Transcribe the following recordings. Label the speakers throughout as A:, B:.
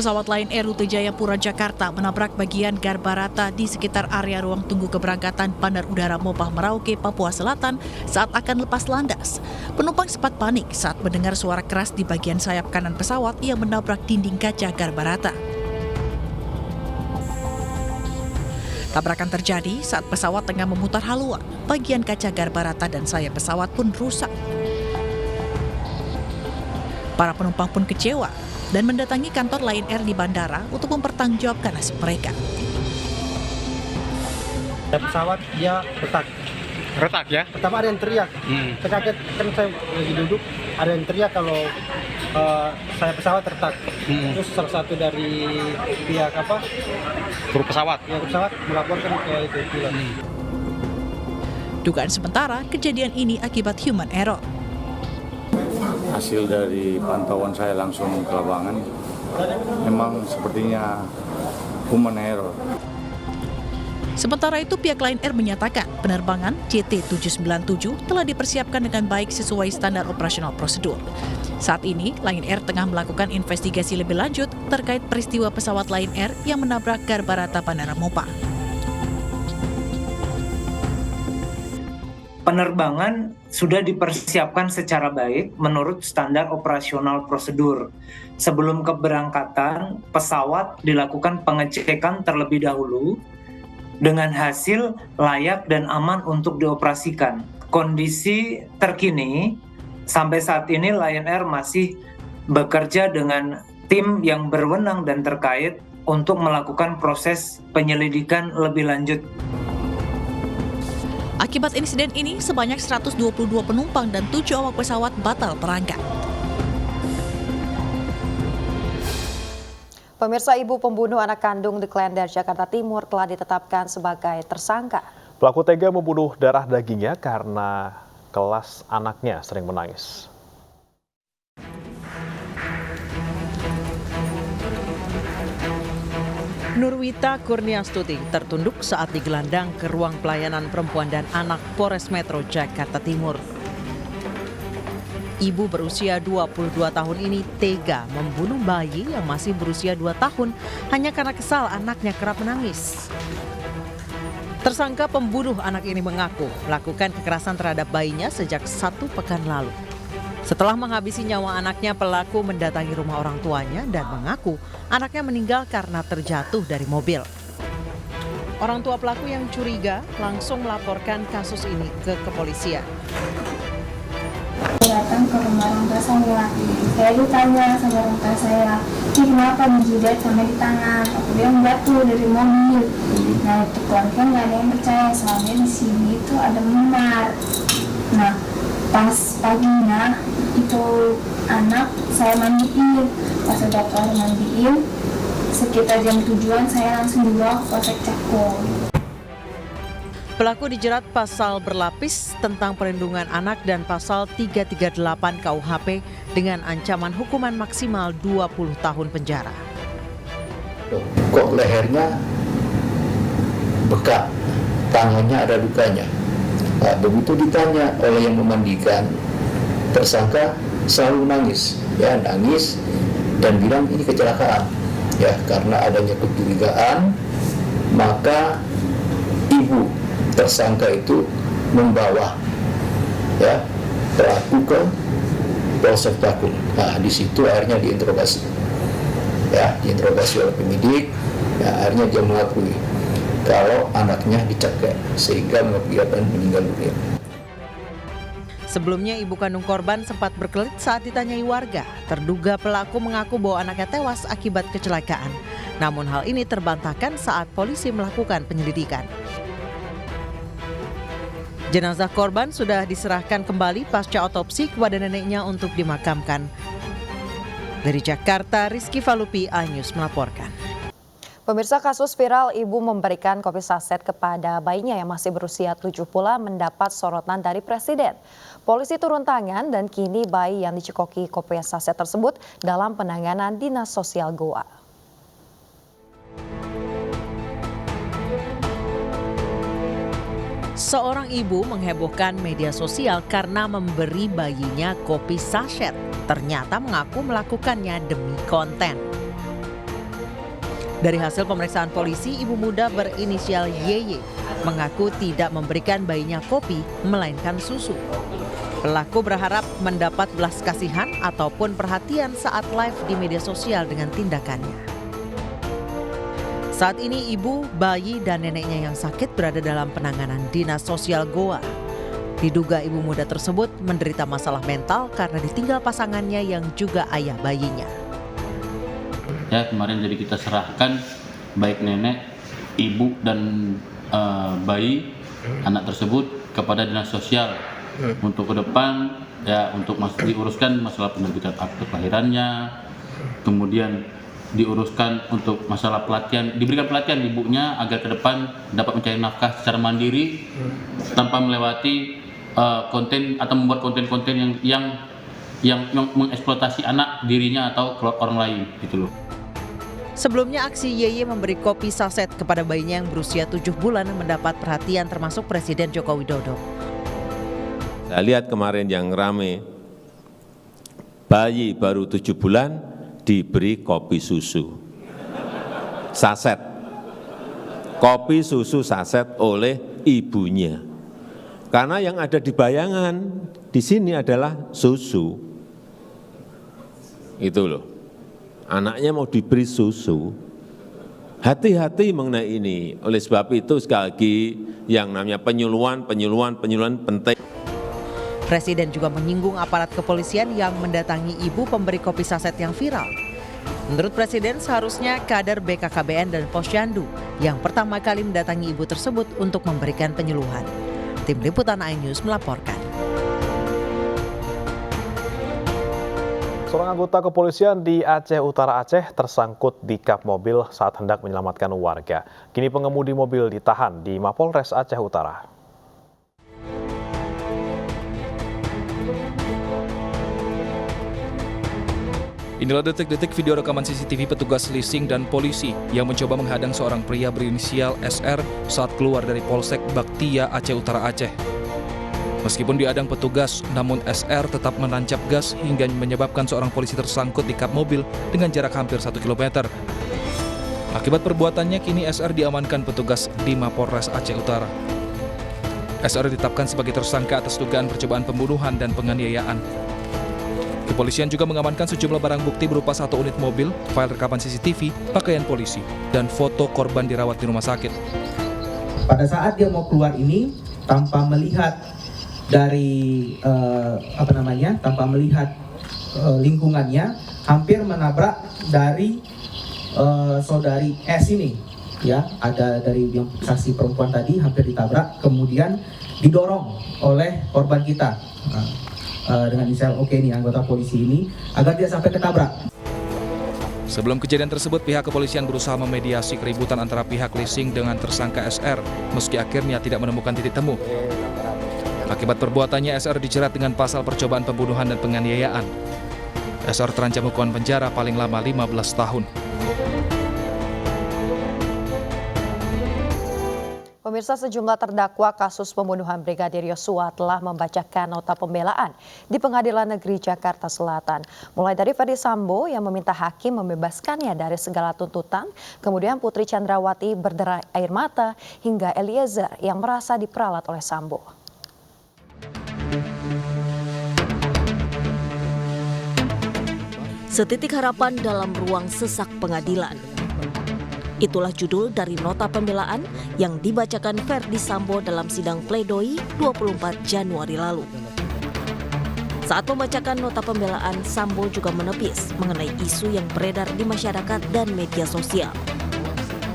A: Pesawat Lion Air rute Jayapura, Jakarta menabrak bagian garbarata di sekitar area ruang tunggu keberangkatan Bandar Udara Mopah Merauke, Papua Selatan saat akan lepas landas. Penumpang sempat panik saat mendengar suara keras di bagian sayap kanan pesawat yang menabrak dinding kaca garbarata. Tabrakan terjadi saat pesawat tengah memutar haluan. Bagian kaca garbarata dan sayap pesawat pun rusak. Para penumpang pun kecewa dan mendatangi kantor Lion Air di bandara untuk mempertanggungjawabkan nasib mereka.
B: Pesawat dia retak ya? Pertama ada yang teriak. Saya kaget, kan saya lagi duduk, ada yang teriak kalau saya pesawat retak. Terus salah satu dari pihak kru pesawat melaporkan ke itu pilot.
A: Dugaan sementara kejadian ini akibat human error.
C: Hasil dari pantauan saya langsung ke lapangan, memang sepertinya human error.
A: Sementara itu pihak Lion Air menyatakan penerbangan JT797 telah dipersiapkan dengan baik sesuai standar operasional prosedur. Saat ini Lion Air tengah melakukan investigasi lebih lanjut terkait peristiwa pesawat Lion Air yang menabrak garbarata Bandara Mopah.
D: Penerbangan sudah dipersiapkan secara baik menurut standar operasional prosedur. Sebelum keberangkatan, pesawat dilakukan pengecekan terlebih dahulu dengan hasil layak dan aman untuk dioperasikan. Kondisi terkini, sampai saat ini Lion Air masih bekerja dengan tim yang berwenang dan terkait untuk melakukan proses penyelidikan lebih lanjut.
A: Akibat insiden ini, sebanyak 122 penumpang dan 7 awak pesawat batal berangkat.
E: Pemirsa, ibu pembunuh anak kandung di Klender, Jakarta Timur telah ditetapkan sebagai tersangka.
F: Pelaku tega membunuh darah dagingnya karena kelas anaknya sering menangis.
G: Nurwita Kurniastuti tertunduk saat digelandang ke ruang pelayanan perempuan dan anak Polres Metro Jakarta Timur. Ibu berusia 22 tahun ini tega membunuh bayi yang masih berusia 2 tahun hanya karena kesal anaknya kerap menangis. Tersangka pembunuh anak ini mengaku melakukan kekerasan terhadap bayinya sejak 1 pekan lalu. Setelah menghabisi nyawa anaknya, pelaku mendatangi rumah orang tuanya dan mengaku anaknya meninggal karena terjatuh dari mobil. Orang tua pelaku yang curiga langsung melaporkan kasus ini ke kepolisian.
H: Datang ke rumah orang tua saya ditanya sama orang tua saya, ini kenapa dijidat sampai di tangan? Aku bilang jatuh dari mobil. Nah itu keluarga nggak ada yang percaya, soalnya di sini itu ada memar. Nah pas paginya itu anak saya mandiin, pas udah kelar mandiin sekitar jam 7-an saya langsung dibawa ke Polsek Cakung.
G: Pelaku dijerat pasal berlapis tentang perlindungan anak dan pasal 338 KUHP dengan ancaman hukuman maksimal 20 tahun penjara.
I: Kok lehernya bekak, tangannya ada lukanya. Nah, begitu ditanya oleh yang memandikan, tersangka selalu nangis dan bilang ini kecelakaan. Ya, karena adanya kecurigaan, maka ibu tersangka itu membawa pelaku ke Polsek Cakung. Nah, di situ akhirnya diinterogasi. Diinterogasi oleh penyidik, akhirnya dia mengakui kalau anaknya dicekek sehingga mengakibatkan meninggal dunia.
G: Sebelumnya ibu kandung korban sempat berkelit saat ditanyai warga. Terduga pelaku mengaku bahwa anaknya tewas akibat kecelakaan. Namun hal ini terbantahkan saat polisi melakukan penyelidikan. Jenazah korban sudah diserahkan kembali pasca otopsi kepada neneknya untuk dimakamkan. Dari Jakarta, Rizky Falupi, iNews melaporkan.
E: Pemirsa, kasus viral ibu memberikan kopi saset kepada bayinya yang masih berusia 7 bulan mendapat sorotan dari Presiden. Polisi turun tangan dan kini bayi yang dicekoki kopi saset tersebut dalam penanganan Dinas Sosial Goa.
G: Seorang ibu menghebohkan media sosial karena memberi bayinya kopi saset. Ternyata mengaku melakukannya demi konten. Dari hasil pemeriksaan polisi, ibu muda berinisial YY mengaku tidak memberikan bayinya kopi, melainkan susu. Pelaku berharap mendapat belas kasihan ataupun perhatian saat live di media sosial dengan tindakannya. Saat ini ibu, bayi, dan neneknya yang sakit berada dalam penanganan Dinas Sosial Goa. Diduga ibu muda tersebut menderita masalah mental karena ditinggal pasangannya yang juga ayah bayinya.
J: Ya, kemarin jadi kita serahkan baik nenek, ibu, dan bayi anak tersebut kepada Dinas Sosial untuk ke depan ya untuk diuruskan masalah penerbitan akte kelahirannya, kemudian diuruskan untuk masalah pelatihan, diberikan pelatihan ibunya agar ke depan dapat mencari nafkah secara mandiri tanpa melewati konten atau membuat konten-konten yang mengeksploitasi anak dirinya atau orang lain gitu loh.
G: Sebelumnya aksi YY memberi kopi saset kepada bayinya yang berusia 7 bulan mendapat perhatian termasuk Presiden Joko Widodo.
K: Saya lihat kemarin yang rame, bayi baru 7 bulan diberi kopi susu saset, kopi susu saset oleh ibunya. Karena yang ada di bayangan di sini adalah susu, itu loh. Anaknya mau diberi susu. Hati-hati mengenai ini. Oleh sebab itu sekali lagi yang namanya penyuluhan penting.
G: Presiden juga menyinggung aparat kepolisian yang mendatangi ibu pemberi kopi saset yang viral. Menurut Presiden seharusnya kader BKKBN dan Posyandu yang pertama kali mendatangi ibu tersebut untuk memberikan penyuluhan. Tim Liputan iNews melaporkan.
F: Seorang anggota kepolisian di Aceh Utara Aceh tersangkut di kap mobil saat hendak menyelamatkan warga. Kini pengemudi mobil ditahan di Mapolres Aceh Utara.
L: Inilah detik-detik video rekaman CCTV petugas leasing dan polisi yang mencoba menghadang seorang pria berinisial SR saat keluar dari Polsek Baktia Aceh Utara Aceh. Meskipun diadang petugas, namun SR tetap menancap gas hingga menyebabkan seorang polisi tersangkut di kap mobil dengan jarak hampir 1 km. Akibat perbuatannya, kini SR diamankan petugas di Mapolres Aceh Utara. SR ditetapkan sebagai tersangka atas dugaan percobaan pembunuhan dan penganiayaan. Kepolisian juga mengamankan sejumlah barang bukti berupa 1 unit mobil, file rekaman CCTV, pakaian polisi, dan foto korban dirawat di rumah sakit.
M: Pada saat dia mau keluar ini, tanpa melihat dari tanpa melihat lingkungannya, hampir menabrak dari saudari S ini, ya, ada dari yang saksi perempuan tadi hampir ditabrak, kemudian didorong oleh korban kita dengan inisial OK ini, anggota polisi ini, agar dia sampai ketabrak.
L: Sebelum kejadian tersebut, pihak kepolisian berusaha memediasi keributan antara pihak leasing dengan tersangka SR, meski akhirnya tidak menemukan titik temu. Akibat perbuatannya, SR dijerat dengan pasal percobaan pembunuhan dan penganiayaan. SR terancam hukuman penjara paling lama 15 tahun.
E: Pemirsa, sejumlah terdakwa kasus pembunuhan Brigadir Yosua telah membacakan nota pembelaan di Pengadilan Negeri Jakarta Selatan. Mulai dari Ferdi Sambo yang meminta hakim membebaskannya dari segala tuntutan, kemudian Putri Chandrawati berderai air mata, hingga Eliezer yang merasa diperalat oleh Sambo.
N: Setitik harapan dalam ruang sesak pengadilan. Itulah judul dari nota pembelaan yang dibacakan Ferdi Sambo dalam sidang pledoi 24 Januari lalu. Saat membacakan nota pembelaan, Sambo juga menepis mengenai isu yang beredar di masyarakat dan media sosial.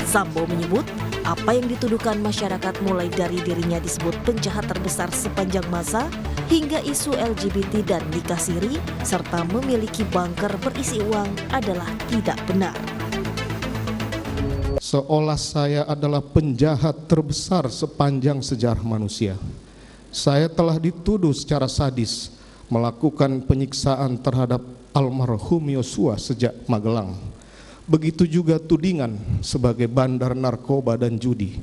N: Sambo menyebut apa yang dituduhkan masyarakat mulai dari dirinya disebut penjahat terbesar sepanjang masa hingga isu LGBT dan nikah siri serta memiliki bunker berisi uang adalah tidak benar.
O: Seolah saya adalah penjahat terbesar sepanjang sejarah manusia. Saya telah dituduh secara sadis melakukan penyiksaan terhadap almarhum Yosua sejak Magelang. Begitu juga tudingan sebagai bandar narkoba dan judi,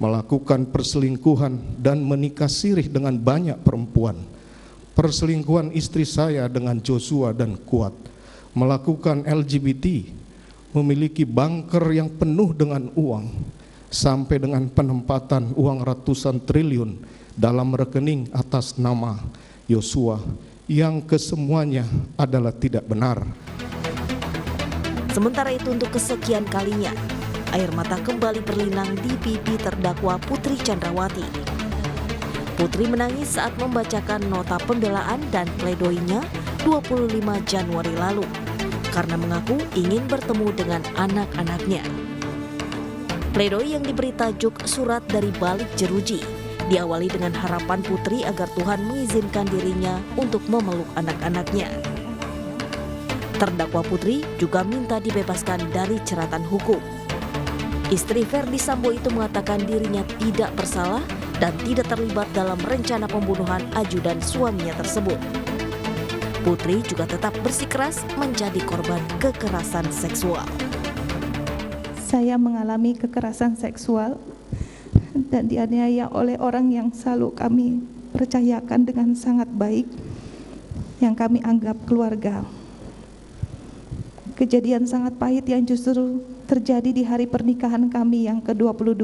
O: melakukan perselingkuhan dan menikah sirih dengan banyak perempuan, perselingkuhan istri saya dengan Joshua dan Kuat, melakukan LGBT, memiliki bunker yang penuh dengan uang, sampai dengan penempatan uang ratusan triliun dalam rekening atas nama Yosua, yang kesemuanya adalah tidak benar.
N: Sementara itu untuk kesekian kalinya, air mata kembali berlinang di pipi terdakwa Putri Chandrawati. Putri menangis saat membacakan nota pembelaan dan pledoinya 25 Januari lalu karena mengaku ingin bertemu dengan anak-anaknya. Pledoi yang diberi tajuk Surat dari Balik Jeruji diawali dengan harapan Putri agar Tuhan mengizinkan dirinya untuk memeluk anak-anaknya. Terdakwa Putri juga minta dibebaskan dari jeratan hukum. Istri Ferdi Sambo itu mengatakan dirinya tidak bersalah dan tidak terlibat dalam rencana pembunuhan ajudan suaminya tersebut. Putri juga tetap bersikeras menjadi korban kekerasan seksual.
P: Saya mengalami kekerasan seksual dan dianiaya oleh orang yang selalu kami percayakan dengan sangat baik, yang kami anggap keluarga. Kejadian sangat pahit yang justru terjadi di hari pernikahan kami yang ke-22.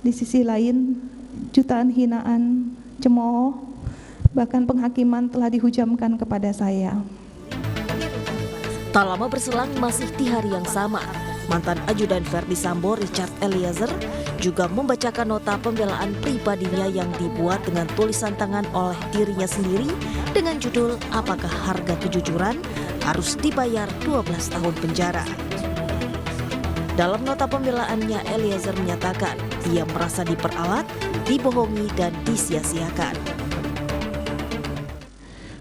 P: Di sisi lain, jutaan hinaan, cemooh, bahkan penghakiman telah dihujamkan kepada saya.
N: Tak lama berselang masih di hari yang sama, mantan ajudan Ferdi Sambo Richard Eliezer juga membacakan nota pembelaan pribadinya yang dibuat dengan tulisan tangan oleh dirinya sendiri dengan judul Apakah Harga Kejujuran Harus Dibayar 12 tahun penjara. Dalam nota pembelaannya, Eliezer menyatakan ia merasa diperalat, dibohongi, dan disia-siakan.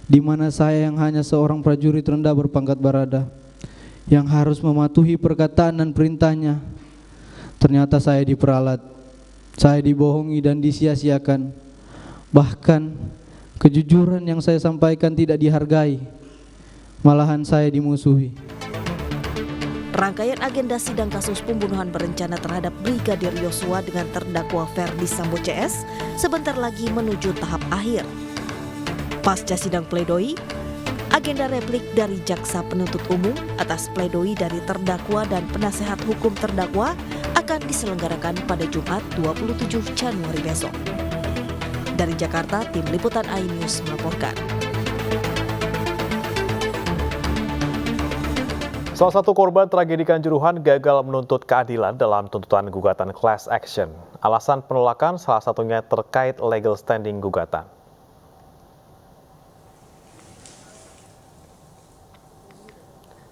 Q: Di mana saya yang hanya seorang prajurit rendah berpangkat barada, yang harus mematuhi perkataan dan perintahnya, ternyata saya diperalat, saya dibohongi dan disia-siakan. Bahkan kejujuran yang saya sampaikan tidak dihargai, malahan saya dimusuhi.
N: Rangkaian agenda sidang kasus pembunuhan berencana terhadap Brigadir Yosua dengan terdakwa Ferdi Sambo CS sebentar lagi menuju tahap akhir. Pasca sidang pledoi, agenda replik dari jaksa penuntut umum atas pledoi dari terdakwa dan penasehat hukum terdakwa akan diselenggarakan pada Jumat 27 Januari besok. Dari Jakarta, tim liputan iNews melaporkan.
F: Salah satu korban tragedi Kanjuruhan gagal menuntut keadilan dalam tuntutan gugatan class action. Alasan penolakan salah satunya terkait legal standing gugatan.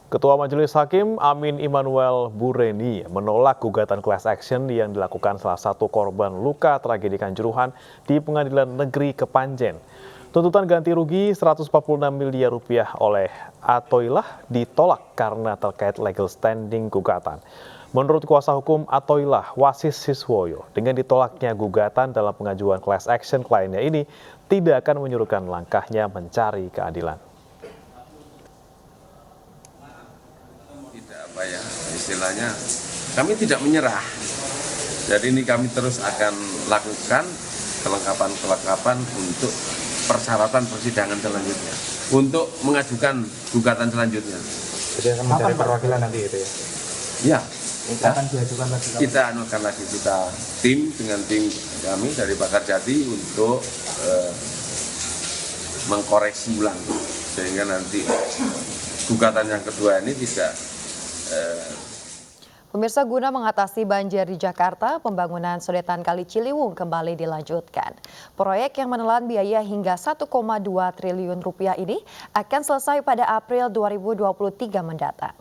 F: Ketua Majelis Hakim Amin Immanuel Bureni menolak gugatan class action yang dilakukan salah satu korban luka tragedi Kanjuruhan di Pengadilan Negeri Kepanjen. Tuntutan ganti rugi Rp146 miliar oleh Athoillah ditolak karena terkait legal standing gugatan. Menurut kuasa hukum Athoillah, Wasis Siswoyo, dengan ditolaknya gugatan dalam pengajuan class action kliennya ini tidak akan menyurutkan langkahnya mencari keadilan.
R: Istilahnya kami tidak menyerah, jadi ini kami terus akan lakukan kelengkapan untuk persyaratan persidangan selanjutnya untuk mengajukan gugatan selanjutnya.
S: Jadi akan mencari perwakilan nanti itu ya?
R: Iya.
S: Akan diajukan lagi.
R: Kita akan lagi tim dengan tim kami dari Pakar Jati untuk mengkoreksi ulang sehingga nanti gugatan yang kedua ini tidak.
E: Pemirsa, guna mengatasi banjir di Jakarta, pembangunan sodetan Kali Ciliwung kembali dilanjutkan. Proyek yang menelan biaya hingga 1,2 triliun rupiah ini akan selesai pada April 2023 mendatang.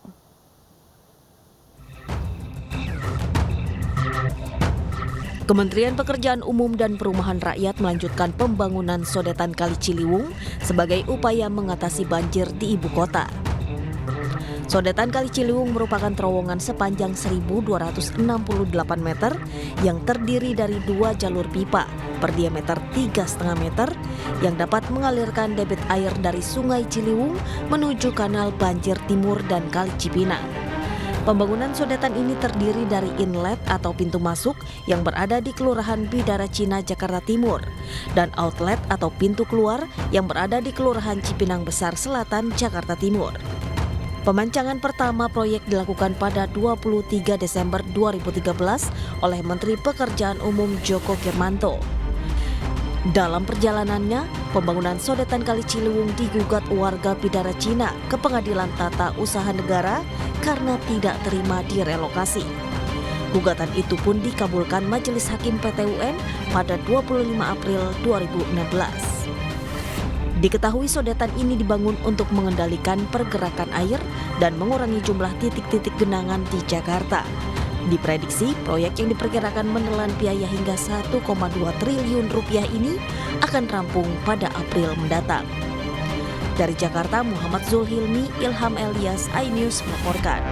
N: Kementerian Pekerjaan Umum dan Perumahan Rakyat melanjutkan pembangunan sodetan Kali Ciliwung sebagai upaya mengatasi banjir di ibu kota. Sodetan Kali Ciliwung merupakan terowongan sepanjang 1.268 meter yang terdiri dari 2 jalur pipa berdiameter 3,5 meter yang dapat mengalirkan debit air dari Sungai Ciliwung menuju Kanal Banjir Timur dan Kali Cipinang. Pembangunan sodetan ini terdiri dari inlet atau pintu masuk yang berada di Kelurahan Bidara Cina, Jakarta Timur, dan outlet atau pintu keluar yang berada di Kelurahan Cipinang Besar Selatan, Jakarta Timur. Pemancangan pertama proyek dilakukan pada 23 Desember 2013 oleh Menteri Pekerjaan Umum Joko Kirmanto. Dalam perjalanannya, pembangunan sodetan Kali Ciliwung digugat warga Bidara Cina ke Pengadilan Tata Usaha Negara karena tidak terima direlokasi. Gugatan itu pun dikabulkan Majelis Hakim PT UN pada 25 April 2016. Diketahui sodetan ini dibangun untuk mengendalikan pergerakan air dan mengurangi jumlah titik-titik genangan di Jakarta. Diprediksi proyek yang diperkirakan menelan biaya hingga 1,2 triliun rupiah ini akan rampung pada April mendatang. Dari Jakarta, Muhammad Zulhilmi, Ilham Elias, iNews melaporkan.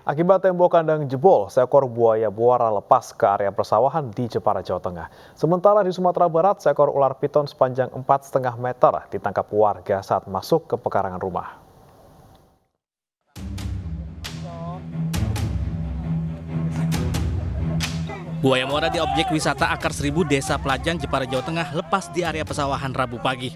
F: Akibat tembok kandang jebol, seekor buaya muara lepas ke area persawahan di Jepara, Jawa Tengah. Sementara di Sumatera Barat, seekor ular piton sepanjang 4,5 meter ditangkap warga saat masuk ke pekarangan rumah.
T: Buaya muara di objek wisata Akar Seribu, Desa Pelajang, Jepara, Jawa Tengah lepas di area pesawahan Rabu pagi.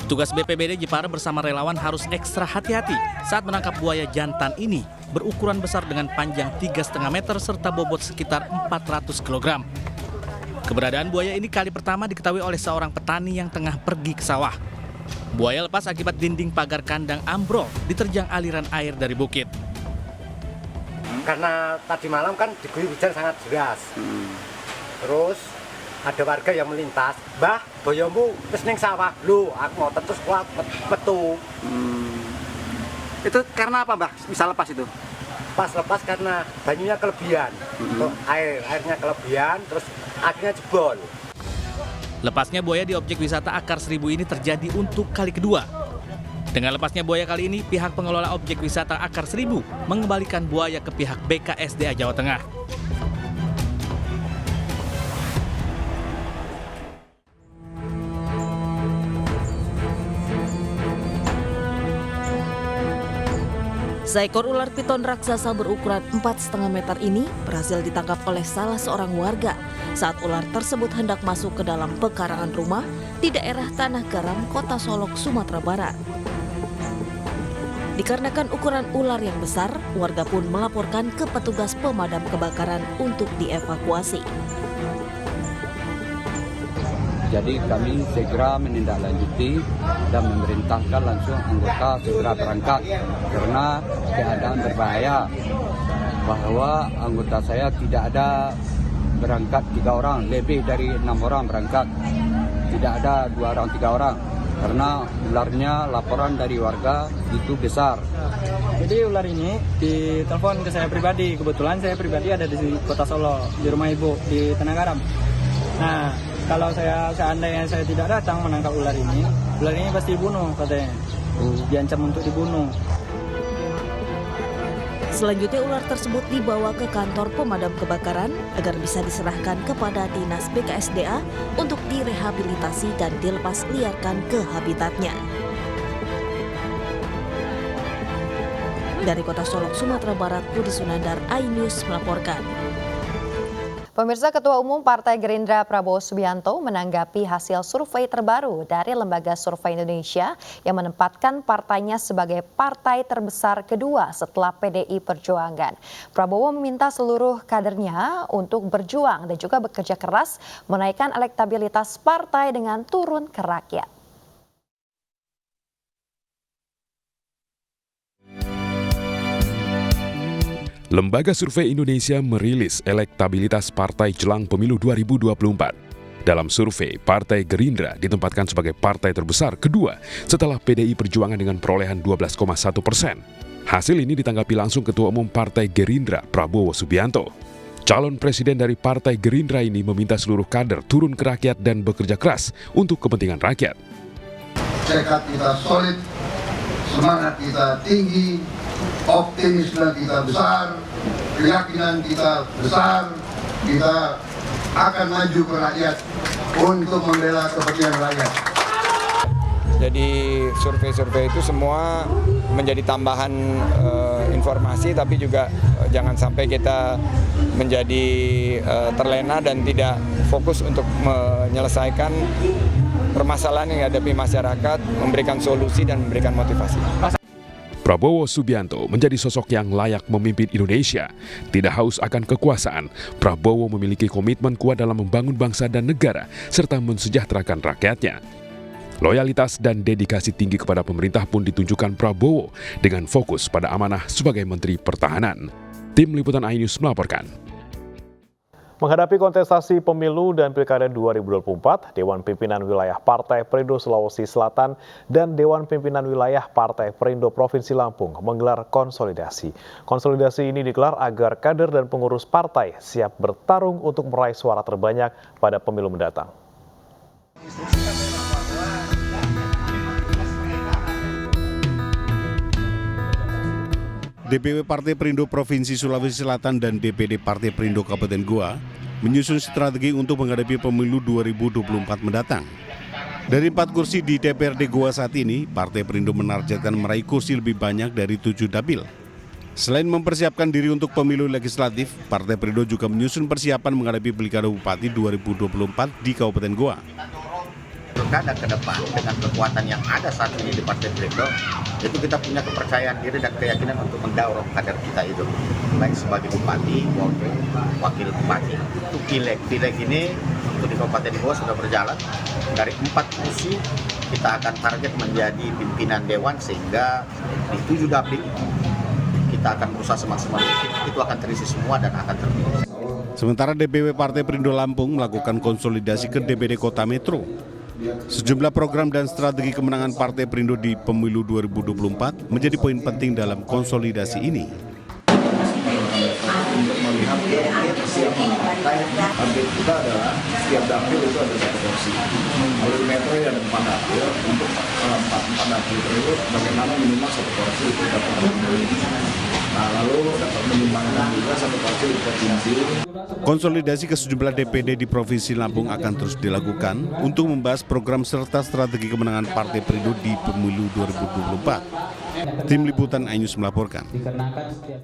T: Petugas BPBD Jepara bersama relawan harus ekstra hati-hati saat menangkap buaya jantan ini berukuran besar dengan panjang 3,5 meter serta bobot sekitar 400 kg. Keberadaan buaya ini kali pertama diketahui oleh seorang petani yang tengah pergi ke sawah. Buaya lepas akibat dinding pagar kandang ambrol diterjang aliran air dari bukit.
B: Karena tadi malam kan diguyur hujan sangat deras. Terus ada warga yang melintas, "Mbah, boyomu terus ning sawah." "Lho, aku mau terus kuat metu."
S: Itu karena apa, Mbah? Bisa lepas itu?
B: Pas lepas karena banyunya kelebihan. Airnya kelebihan terus akhirnya jebol.
T: Lepasnya buaya di objek wisata Akar Seribu ini terjadi untuk kali kedua. Dengan lepasnya buaya kali ini, pihak pengelola objek wisata Akar Seribu mengembalikan buaya ke pihak BKSDA Jawa Tengah.
N: Seekor ular piton raksasa berukuran 4,5 meter ini berhasil ditangkap oleh salah seorang warga saat ular tersebut hendak masuk ke dalam pekarangan rumah di daerah Tanah Garam, Kota Solok, Sumatera Barat. Dikarenakan ukuran ular yang besar, warga pun melaporkan ke petugas pemadam kebakaran untuk dievakuasi.
U: Jadi kami segera menindaklanjuti dan memerintahkan langsung anggota segera berangkat karena keadaan berbahaya, bahwa anggota saya tidak ada berangkat 3 orang, lebih dari 6 orang berangkat, tidak ada 2 orang 3 orang karena ularnya laporan dari warga itu besar.
V: Jadi ular ini ditelepon ke saya pribadi, kebetulan saya pribadi ada di Kota Solo, di rumah ibu di Tanah Garam. Nah, kalau seandainya saya tidak datang menangkap ular ini pasti dibunuh katanya. Diancam untuk dibunuh.
N: Selanjutnya ular tersebut dibawa ke kantor pemadam kebakaran agar bisa diserahkan kepada Dinas BKSDA untuk direhabilitasi dan dilepas liarkan ke habitatnya. Dari Kota Solok, Sumatera Barat, Budi Sunandar, iNews melaporkan.
E: Pemirsa, Ketua Umum Partai Gerindra Prabowo Subianto menanggapi hasil survei terbaru dari Lembaga Survei Indonesia yang menempatkan partainya sebagai partai terbesar kedua setelah PDI Perjuangan. Prabowo meminta seluruh kadernya untuk berjuang dan juga bekerja keras menaikkan elektabilitas partai dengan turun ke rakyat.
W: Lembaga Survei Indonesia merilis elektabilitas partai jelang pemilu 2024. Dalam survei, Partai Gerindra ditempatkan sebagai partai terbesar kedua setelah PDI Perjuangan dengan perolehan 12,1%. Hasil ini ditanggapi langsung Ketua Umum Partai Gerindra Prabowo Subianto. Calon presiden dari Partai Gerindra ini meminta seluruh kader turun ke rakyat dan bekerja keras untuk kepentingan rakyat.
X: Tekad kita solid, semangat kita tinggi, optimisme kita besar, keyakinan kita besar, kita akan maju ke rakyat untuk membela kepentingan rakyat.
S: Jadi survei-survei itu semua menjadi tambahan informasi, tapi juga jangan sampai kita menjadi terlena dan tidak fokus untuk menyelesaikan permasalahan yang dihadapi masyarakat, memberikan solusi dan memberikan motivasi.
W: Prabowo Subianto menjadi sosok yang layak memimpin Indonesia. Tidak haus akan kekuasaan, Prabowo memiliki komitmen kuat dalam membangun bangsa dan negara, serta mensejahterakan rakyatnya. Loyalitas dan dedikasi tinggi kepada pemerintah pun ditunjukkan Prabowo dengan fokus pada amanah sebagai Menteri Pertahanan. Tim Liputan iNews melaporkan.
F: Menghadapi kontestasi pemilu dan pilkada 2024, Dewan Pimpinan Wilayah Partai Perindo Sulawesi Selatan dan Dewan Pimpinan Wilayah Partai Perindo Provinsi Lampung menggelar konsolidasi. Konsolidasi ini digelar agar kader dan pengurus partai siap bertarung untuk meraih suara terbanyak pada pemilu mendatang.
A: DPW Partai Perindo Provinsi Sulawesi Selatan dan DPD Partai Perindo Kabupaten Goa menyusun strategi untuk menghadapi pemilu 2024 mendatang. Dari 4 kursi di DPRD Goa saat ini, Partai Perindo menargetkan meraih kursi lebih banyak dari 7 dapil. Selain mempersiapkan diri untuk pemilu legislatif, Partai Perindo juga menyusun persiapan menghadapi Pilkada Bupati 2024 di Kabupaten Goa.
C: Pilkada ke depan dengan kekuatan yang ada saat ini di Partai Perindo, itu kita punya kepercayaan diri dan keyakinan untuk mendorong kader kita itu, baik sebagai bupati maupun wakil bupati. Untuk pileg ini untuk di Kabupaten Goa sudah berjalan. Dari 4 kursi kita akan target menjadi pimpinan dewan, sehingga di 7 dapil kita akan berusaha semaksimal mungkin itu akan terisi semua dan akan terpilih.
A: Sementara DPW Partai Perindo Lampung melakukan konsolidasi ke DPD Kota Metro. Sejumlah program dan strategi kemenangan Partai Perindo di pemilu 2024 menjadi poin penting dalam konsolidasi ini.
D: Untuk melihat persiapan partai, target kita adalah setiap dapil itu ada 1 kursi. Kalau di Metro ada 4 dapil, untuk 4 dapil itu bagaimana minimal 1 kursi itu dapat memilih. Nah, lalu dapat menyumbangkan juga 1 kursi di provinsi.
A: Konsolidasi ke sejumlah DPD di Provinsi Lampung akan terus dilakukan untuk membahas program serta strategi kemenangan Partai Perindo di pemilu 2024. Tim Liputan iNews melaporkan.